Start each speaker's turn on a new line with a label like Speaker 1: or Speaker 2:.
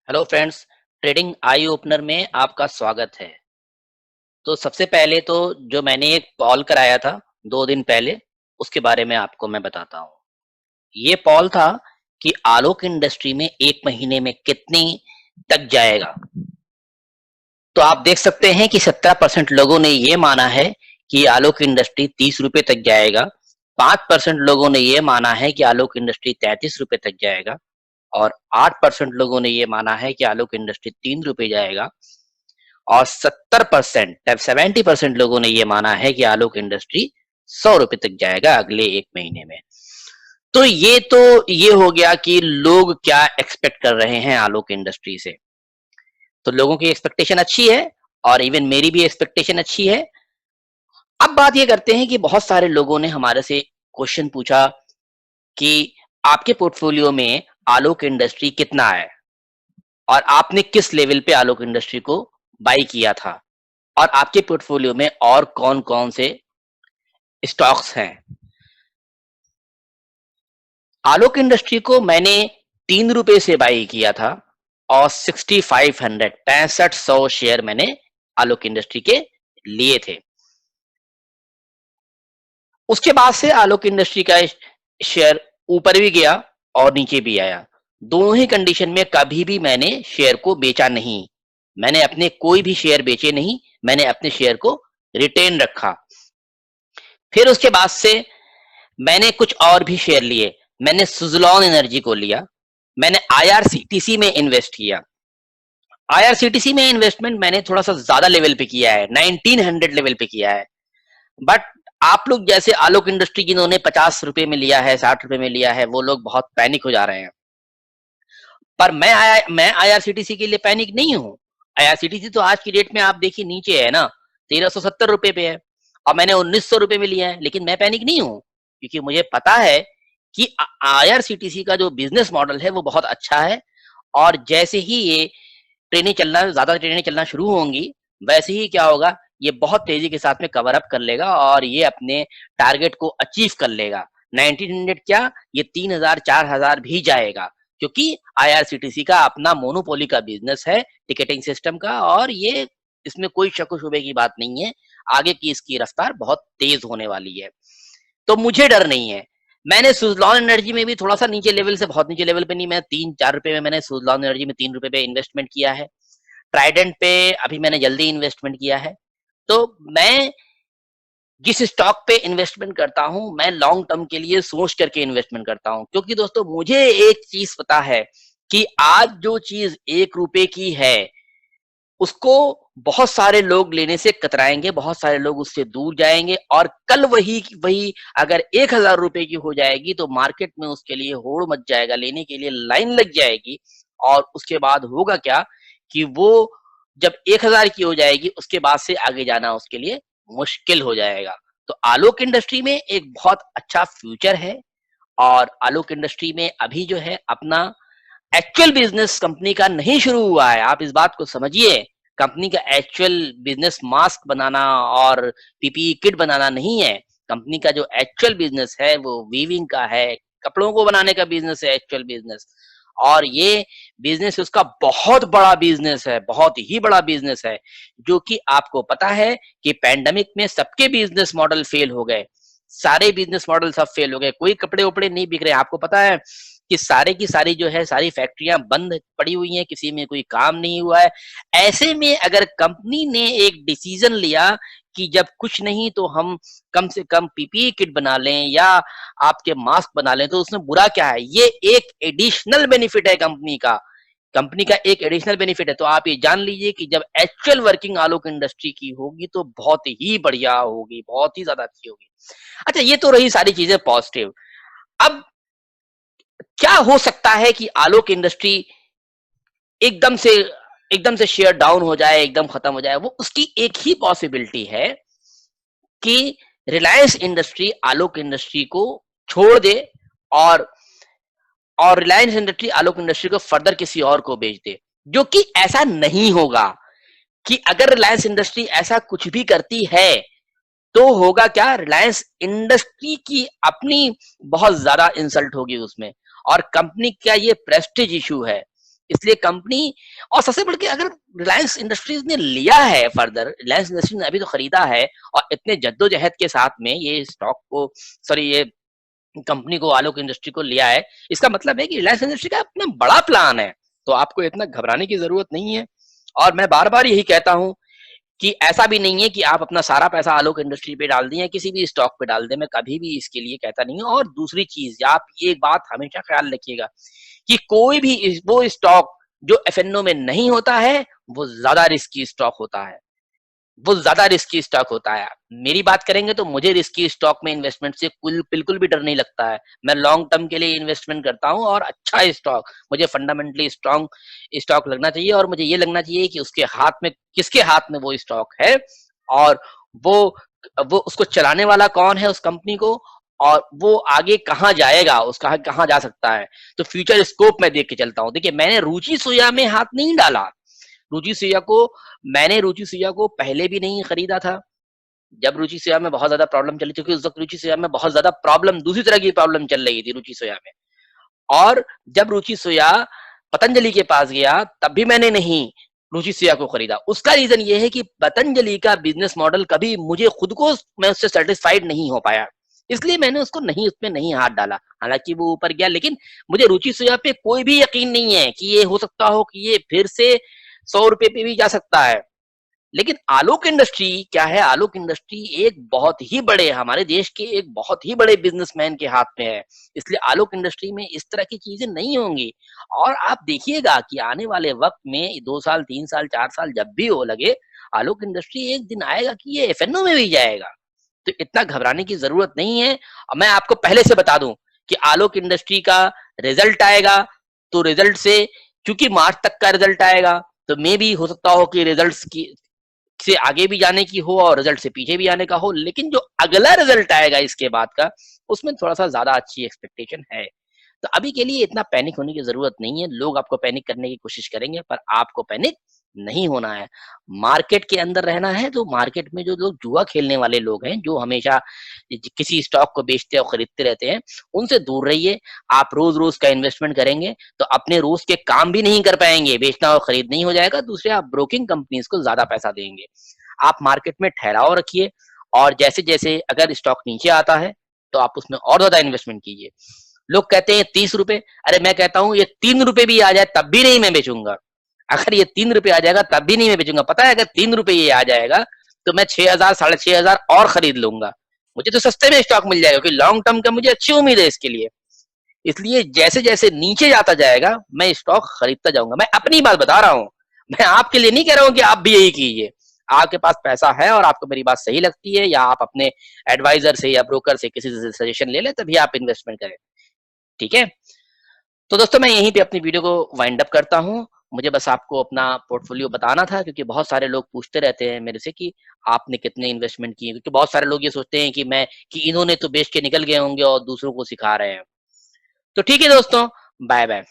Speaker 1: Hello friends, trading eye opener में आपका स्वागत है। तो सबसे पहले तो जो मैंने एक पॉल कराया था 2 दिन पहले, उसके बारे में आपको मैं बताता हूँ। ये पॉल था कि आलोक इंडस्ट्री में 1 महीने में कितनी तक जाएगा। तो आप देख सकते हैं कि 17% लोगों ने ये माना है कि आलोक इंडस्ट्री 30 रुपए तक जाएगा। 5% लोगों ने ये माना है कि आलोक इंडस्ट्री 33 रुपए तक जाएगा और 8% लोगों ने ये माना है कि आलोक इंडस्ट्री 3 रुपए जाएगा और 70% 70% लोगों ने ये माना है कि आलोक इंडस्ट्री 100 रुपए तक जाएगा अगले 1 महीने में। तो ये हो गया कि लोग क्या एक्सपेक्ट कर रहे हैं आलोक इंडस्ट्री से। तो लोगों की एक्सपेक्टेशन अच्छी है और इवन मेरी भी एक्सपेक्टेशन अच्छी है। अब बात ये करते हैं कि बहुत सारे लोगों ने हमारे से क्वेश्चन पूछा कि आपके पोर्टफोलियो में आलोक इंडस्ट्री कितना है और आपने किस लेवल पे आलोक इंडस्ट्री को बाई किया था और आपके पोर्टफोलियो में और कौन-कौन से स्टॉक्स हैं। आलोक इंडस्ट्री को मैंने 3 रुपए से बाई किया था और 6500 शेयर मैंने आलोक इंडस्ट्री के लिए थे। उसके बाद से आलोक इंडस्ट्री का शेयर ऊपर भी गया और नीचे भी आया। दोनों ही कंडीशन में कभी भी मैंने शेयर को बेचा नहीं। मैंने अपने कोई भी शेयर बेचे नहीं, मैंने अपने शेयर को रिटेन रखा। फिर उसके बाद से मैंने कुछ और भी शेयर लिए। मैंने सुज़लॉन एनर्जी को लिया। मैंने आईआरसीटीसी में इन्वेस्ट किया। आईआरसीटीसी में इन्वेस्टमेंट मैंने थोड़ा-सा ज़्यादा लेवल पे किया है, 1900 लेवल पे किया है। बट आप लोग जैसे आलोक इंडस्ट्री जिन्होंने 50 रुपए में लिया है, 60 रुपए में लिया है, वो लोग बहुत पैनिक हो जा रहे हैं। पर मैं आईआरसीटीसी के लिए पैनिक नहीं हूँ। आईआरसीटीसी तो आज की डेट में आप देखिए नीचे है ना, 1370 रुपए पे है और मैंने 1900 रुपए में लिया है, लेकिन मैं पैनिक नहीं हूँ क्योंकि मुझे पता है कि आईआरसीटीसी का जो बिजनेस मॉडल है वो बहुत अच्छा है और जैसे ही ये ज़्यादा ट्रेनें चलना शुरू होंगी, वैसे ही क्या होगा, ये बहुत तेज़ी के साथ में कवर अप कर लेगा और ये अपने टारगेट को अचीव कर लेगा। 1900 क्या, ये 3000 4000 भी जाएगा क्योंकि आईआरसीटीसी का अपना मोनोपोली का बिज़नेस है, टिकटिंग सिस्टम का और ये इसमें कोई शक-ओ-शुबे की बात नहीं है। आगे की इसकी रफ्तार बहुत तेज़ होने वाली है। तो मुझे डर नहीं है। मैंने सुज़लॉन एनर्जी में भी थोड़ा-सा नीचे लेवल से बहुत नीचे लेवल पे नहीं, मैं 3-4 रुपए में मैंने सुज़लॉन एनर्जी में 3 रुपए पे इन्वेस्टमेंट किया है। ट्राइडेंट पे अभी मैंने जल्दी इन्वेस्टमेंट किया है। तो मैं जिस स्टॉक पे इन्वेस्टमेंट करता हूँ, मैं लॉन्ग टर्म के लिए सोच करके इन्वेस्टमेंट करता हूँ। क्योंकि दोस्तों मुझे एक चीज़ पता है कि आज जो चीज़ ₹1 की है, उसको बहुत सारे लोग लेने से कतराएँगे, बहुत सारे लोग उससे दूर जाएँगे और कल वही की वही अगर ₹1000 की हो जाएगी तो मार्केट में उसके लिए होड़ मच जाएगा, लेने के लिए लाइन लग जाएगी और उसके बाद होगा क्या कि वो जब 1000 की हो जाएगी, उसके बाद से आगे जाना उसके लिए मुश्किल हो जाएगा। तो आलोक इंडस्ट्री में एक बहुत अच्छा फ्यूचर है और आलोक इंडस्ट्री में अभी जो है अपना एक्चुअल बिज़नेस कंपनी का नहीं शुरू हुआ है, आप इस बात को समझिए। कंपनी का एक्चुअल बिज़नेस मास्क बनाना और पीपीई किट बनाना नहीं है। कंपनी का जो एक्चुअल बिज़नेस है वो वीविंग का है, कपड़ों को बनाने का बिज़नेस है एक्चुअल बिज़नेस। और ये बिज़नेस उसका बहुत बड़ा बिज़नेस है, बहुत ही बड़ा बिज़नेस है, जो कि आपको पता है कि पैंडेमिक में सबके बिज़नेस मॉडल फेल हो गए। सारे बिज़नेस मॉडल सब फेल हो गए, कोई कपड़े-वपड़े नहीं बिक रहे। आपको पता है कि सारे की सारी जो है सारी फैक्ट्रियां बंद पड़ी हुई हैं, किसी में कोई काम नहीं हुआ है। ऐसे में अगर कंपनी ने एक डिसीजन लिया कि जब कुछ नहीं तो हम कम से कम पीपीई किट बना लें या आपके मास्क बना लें, तो उसमें बुरा क्या है? ये एक एडिशनल बेनिफिट है कंपनी का। कंपनी का एक एडिशनल बेनिफिट है, तो आप ये जान लीजिए कि जब एक्चुअल वर्किंग आलोक इंडस्ट्री की होगी तो बहुत ही बढ़िया होगी, बहुत ही ज्यादा अच्छी होगी। अच्छा, ये तो रही सारी चीजें पॉजिटिव। अब क्या हो सकता है कि आलोक इंडस्ट्री एकदम से एकदम से शेयर डाउन हो जाए, एकदम खत्म हो जाए? वो उसकी एक ही पॉसिबिलिटी है कि रिलायंस इंडस्ट्री आलोक इंडस्ट्री को छोड़ दे और रिलायंस इंडस्ट्री आलोक इंडस्ट्री को फर्दर किसी और को बेच दे, जो कि ऐसा नहीं होगा। कि अगर रिलायंस इंडस्ट्री ऐसा कुछ भी करती है तो होगा क्या, रिलायंस इंडस्ट्री की अपनी बहुत ज्यादा इंसल्ट होगी उसमें और कंपनी का ये प्रेस्टीज इशू है। इसलिए कंपनी, और सबसे बढ़ के अगर रिलायंस इंडस्ट्रीज ने लिया है, फर्दर रिलायंस इंडस्ट्रीज ने अभी तो खरीदा है और इतने जद्दोजहद के साथ में ये स्टॉक को, सॉरी ये कंपनी को, आलोक इंडस्ट्री को लिया है, इसका मतलब है कि रिलायंस इंडस्ट्री का अपना बड़ा प्लान है। तो आपको इतना घबराने की जरूरत नहीं है। और मैं बार बार यही कहता हूं कि ऐसा भी नहीं है कि आप अपना सारा पैसा आलोक इंडस्ट्री पे डाल दें या किसी भी स्टॉक पे डाल दें, मैं कभी भी इसके लिए कहता नहीं हूं। और दूसरी चीज, आप ये बात हमेशा ख्याल रखिएगा कि कोई भी वो स्टॉक जो एफएनओ में नहीं होता है वो ज्यादा रिस्की स्टॉक होता है, वो ज्यादा रिस्की स्टॉक होता है। मेरी बात करेंगे तो मुझे रिस्की स्टॉक में इन्वेस्टमेंट से बिल्कुल भी डर नहीं लगता है। मैं लॉन्ग टर्म के लिए इन्वेस्टमेंट करता हूं और अच्छा स्टॉक, मुझे फंडामेंटली स्ट्रॉन्ग स्टॉक लगना चाहिए और मुझे ये लगना चाहिए कि उसके हाथ में, किसके हाथ में वो स्टॉक है और वो वो उसको चलाने वाला कौन है उस कंपनी को, और वो आगे कहाँ जाएगा, उसका कहाँ जा सकता है। तो फ्यूचर स्कोप में देख के चलता हूँ। देखिए मैंने रुचि सोया में हाथ नहीं डाला। रुचि सोया को मैंने रुचि सोया को पहले भी नहीं खरीदा था जब रुचि सोया में बहुत ज्यादा प्रॉब्लम चली, क्योंकि उस वक्त रुचि सोया में बहुत ज्यादा प्रॉब्लम, दूसरी तरह की प्रॉब्लम चल रही थी रुचि सोया में। और जब रुचि सोया पतंजलि के पास गया तब भी मैंने नहीं रुचि सोया को खरीदा। उसका रीजन ये है कि पतंजलि का बिजनेस मॉडल कभी मुझे खुद को, मैं उससे सेटिस्फाइड नहीं हो पाया, इसलिए मैंने उसको नहीं, उसमें नहीं हाथ डाला। हालांकि वो ऊपर गया, लेकिन मुझे रुचि सोया पे कोई भी यकीन नहीं है कि ये हो सकता हो कि ये फिर से 100 रुपए पे भी जा सकता है। लेकिन आलोक इंडस्ट्री क्या है, आलोक इंडस्ट्री एक बहुत ही बड़े, हमारे देश के एक बहुत ही बड़े बिजनेसमैन के हाथ में है, इसलिए आलोक इंडस्ट्री में इस तरह की चीजें नहीं होंगी। और आप देखिएगा कि आने वाले वक्त में 2 साल 3 साल 4 साल जब भी हो लगे, आलोक इंडस्ट्री एक दिन आएगा कि ये एफएनओ में भी जाएगा। तो इतना घबराने की जरूरत नहीं है। और मैं आपको पहले से बता दूं कि आलोक इंडस्ट्री का रिजल्ट आएगा, तो रिजल्ट से, क्योंकि मार्च तक का रिजल्ट आएगा, तो मे भी हो सकता हो कि रिजल्ट्स की से आगे भी जाने की हो और रिजल्ट से पीछे भी आने का हो, लेकिन जो अगला रिजल्ट आएगा इसके बाद का, उसमें थोड़ा सा ज्यादा अच्छी एक्सपेक्टेशन है। तो अभी के लिए इतना पैनिक होने की जरूरत नहीं है। लोग आपको पैनिक करने की कोशिश करेंगे पर आपको पैनिक नहीं होना है। मार्केट के अंदर रहना है। तो मार्केट में जो लोग जुआ खेलने वाले लोग हैं, जो हमेशा किसी स्टॉक को बेचते और खरीदते रहते हैं, उनसे दूर रहिए। आप रोज रोज का इन्वेस्टमेंट करेंगे तो अपने रोज के काम भी नहीं कर पाएंगे, बेचना और खरीद नहीं हो जाएगा। दूसरे, आप ब्रोकिंग कंपनीज को ज्यादा पैसा देंगे। आप मार्केट में ठहराव रखिए और जैसे जैसे अगर स्टॉक नीचे आता है तो आप उसमें और ज्यादा इन्वेस्टमेंट कीजिए। लोग कहते हैं 30 रुपए, अरे मैं कहता हूं ये 3 रुपए भी आ जाए तब भी नहीं मैं बेचूंगा। अगर ये 3 रुपए आ जाएगा तब भी नहीं मैं बेचूंगा। पता है, अगर 3 रुपए ये आ जाएगा तो मैं 6,000 6,500 और खरीद लूंगा। मुझे तो सस्ते में स्टॉक मिल जाएगा, क्योंकि लॉन्ग टर्म का मुझे अच्छी उम्मीद है इसके लिए। इसलिए जैसे जैसे नीचे जाता जाएगा मैं स्टॉक खरीदता जाऊंगा। मैं अपनी बात बता रहा हूं, मैं आपके लिए नहीं कह रहा हूं कि आप भी यही कीजिए। आपके पास पैसा है और आपको मेरी बात सही लगती है, या आप अपने एडवाइजर से या ब्रोकर से किसी से सजेशन ले लें, तभी आप इन्वेस्टमेंट करें। ठीक है, तो दोस्तों मैं यहीं पे अपनी वीडियो को वाइंड अप करता हूं। मुझे बस आपको अपना पोर्टफोलियो बताना था, क्योंकि बहुत सारे लोग पूछते रहते हैं मेरे से कि आपने कितने इन्वेस्टमेंट किए, क्योंकि बहुत सारे लोग ये सोचते हैं कि इन्होंने तो बेच के निकल गए होंगे और दूसरों को सिखा रहे हैं। तो ठीक है दोस्तों, बाय बाय।